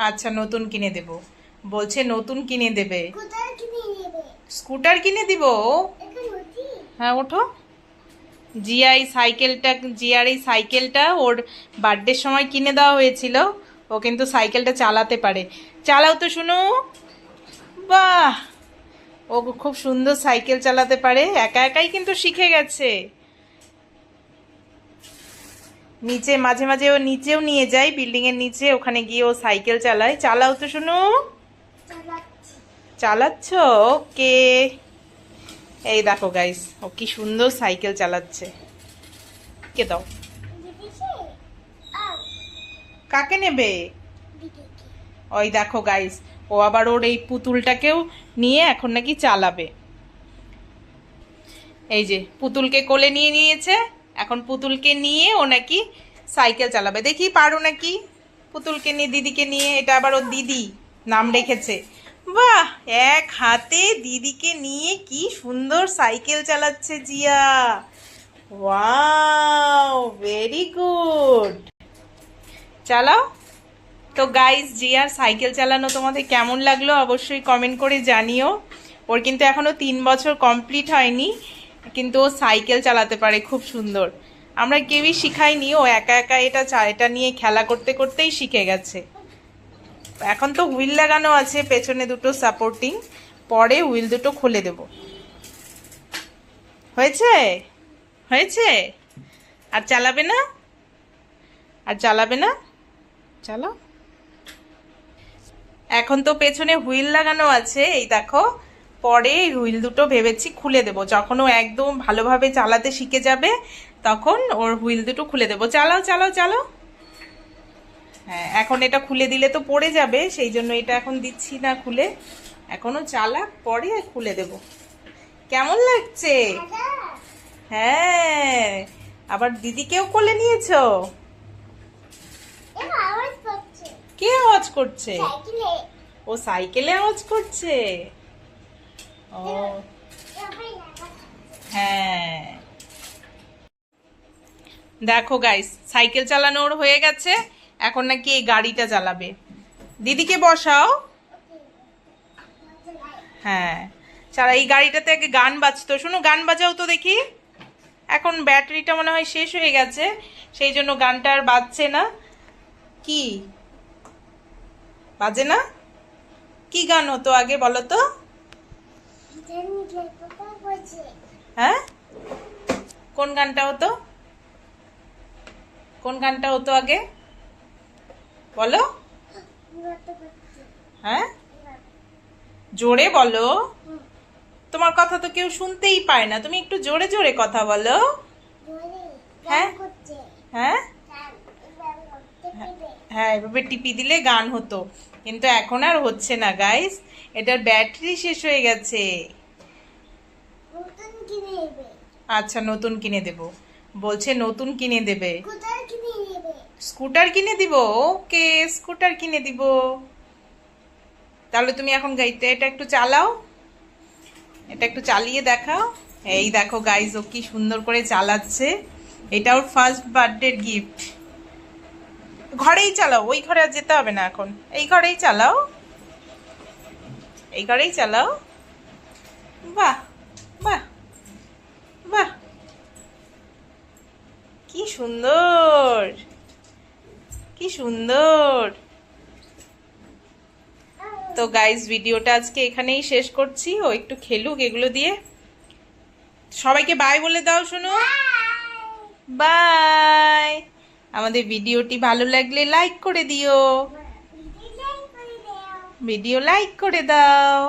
আচ্ছা, নতুন কিনে দেব। বলছে নতুন কিনে দেবে। স্কুটার কিনে দিব। হ্যাঁ, ওঠো। জিয়ার এই সাইকেলটা ওর বার্থডের সময় কিনে দেওয়া হয়েছিল। ও কিন্তু সাইকেলটা চালাতে পারে। চালাও তো শুনো। বাহ, ও খুব সুন্দর সাইকেল চালাতে পারে, একা একাই কিন্তু শিখে গেছে। নিচে মাঝে মাঝে ও নিচেও নিয়ে যায়, বিল্ডিং এর নিচে, ওখানে গিয়ে ও সাইকেল চালায়। চালাও তো শুনো। চালাচ্ছ? ওকে। এই দেখো গাইস, ও কি সুন্দর সাইকেল চালাচ্ছে। কে দাও। কাকে নেবে? ওই দেখো গাইস, ও আবার ওর এই পুতুলটাকেও নিয়ে এখন নাকি চালাবে। এই যে পুতুলকে কোলে নিয়ে নিয়েছে, এখন পুতুলকে নিয়ে ও নাকি সাইকেল চালাবে। দেখি পারো নাকি পুতুলকে নিয়ে, দিদিকে নিয়ে। এটা আবার ওর দিদি নাম রেখেছে। বাহ, এক হাতে দিদিকে নিয়ে কি সুন্দর সাইকেল চালাচ্ছে জিয়া। Wow, very good. চালাও তো গাইস। জিয়ার সাইকেল চালানো তোমাদের কেমন লাগলো অবশ্যই কমেন্ট করে জানিও। ওর কিন্তু এখনো 3 বছর কমপ্লিট হয়নি, কিন্তু ও সাইকেল চালাতে পারে খুব সুন্দর। আমরা কেউই শিখাইনি, ও একা একা এটা নিয়ে খেলা করতে করতেই শিখে গেছে। এখন তো হুইল লাগানো আছে পেছনে দুটো সাপোর্টিং, পরে হুইল দুটো খুলে দেব। হয়েছে? হয়েছে? আর চালাবে না? আর চালাবে না? চালাও। এখন তো পেছনে হুইল লাগানো আছে, এই দেখো। পরে হুইল দুটো ভেবেছি খুলে দেব, যখন ও একদম ভালোভাবে চালাতে শিখে যাবে তখন ওর হুইল দুটো খুলে দেব। চালাও চালাও চালাও। হ্যাঁ, এখন এটা খুলে দিলে তো পড়ে যাবে, সেই জন্য এটা এখন দিচ্ছি না খুলে। এখনো চালাক, পরে খুলে দেব। কেমন লাগছে? হ্যাঁ, আবার দিদিকেও কোলে নিয়েছো। কে আওয়াজ করছে? ও সাইকেলে আওয়াজ করছে। ও হ্যাঁ, দেখো গাইস, সাইকেল চালানো ওর হয়ে গেছে, এখন নাকি এই গাড়িটা চালাবে। দিদিকে বসাও। হ্যাঁ, সারা এই গাড়িটাতে আগে গান বাজতো, শোনো, গান বাজাও তো দেখি। এখন ব্যাটারিটা মনে হয় শেষ হয়ে গেছে, সেই জন্য গানটা আর বাজছে না। কি বাজে না? কি গান হতো আগে বলো তো? হ্যাঁ, কোন গানটা হতো? কোন গানটা হতো আগে বলো? হ্যাঁ, জোরে বলো। তোমার কথা তো কেউ শুনতেই পায় না, তুমি একটু জোরে জোরে কথা বলো। হ্যাঁ হ্যাঁ হ্যাঁ, এভাবে টিপি দিলে গান হতো, কিন্তু এখন আর হচ্ছে না গাইস, এটার ব্যাটারি শেষ হয়ে গেছে। আচ্ছা, নতুন কিনে দেব। বলছে নতুন কিনে দেবে। স্কুটার কিনে দিব। ওকে, স্কুটার কিনে দিব। তাহলে তুমি এখন গাইতে এটা একটু চালাও, এটা একটু চালিয়ে দেখাও। এই দেখো গাইস, ও কি সুন্দর করে চালাচ্ছে। এটা ওর ফার্স্ট বার্থডে গিফট। ঘরেই চালাও, ওই ঘরে আর যেতে হবে না এখন, এই ঘরেই চালাও, এই ঘরেই চালাও। বাহ বাহ বাহ, কি সুন্দর, কি সুন্দর। তো গাইস, ভিডিওটা আজকে এখানেই শেষ করছি। ও একটু খেলুক এগুলো দিয়ে। সবাইকে বাই বলে দাও শোনো। বাই। আমাদের ভিডিওটি ভালো লাগলে লাইক করে দিও। ভিডিও লাইক করে দাও।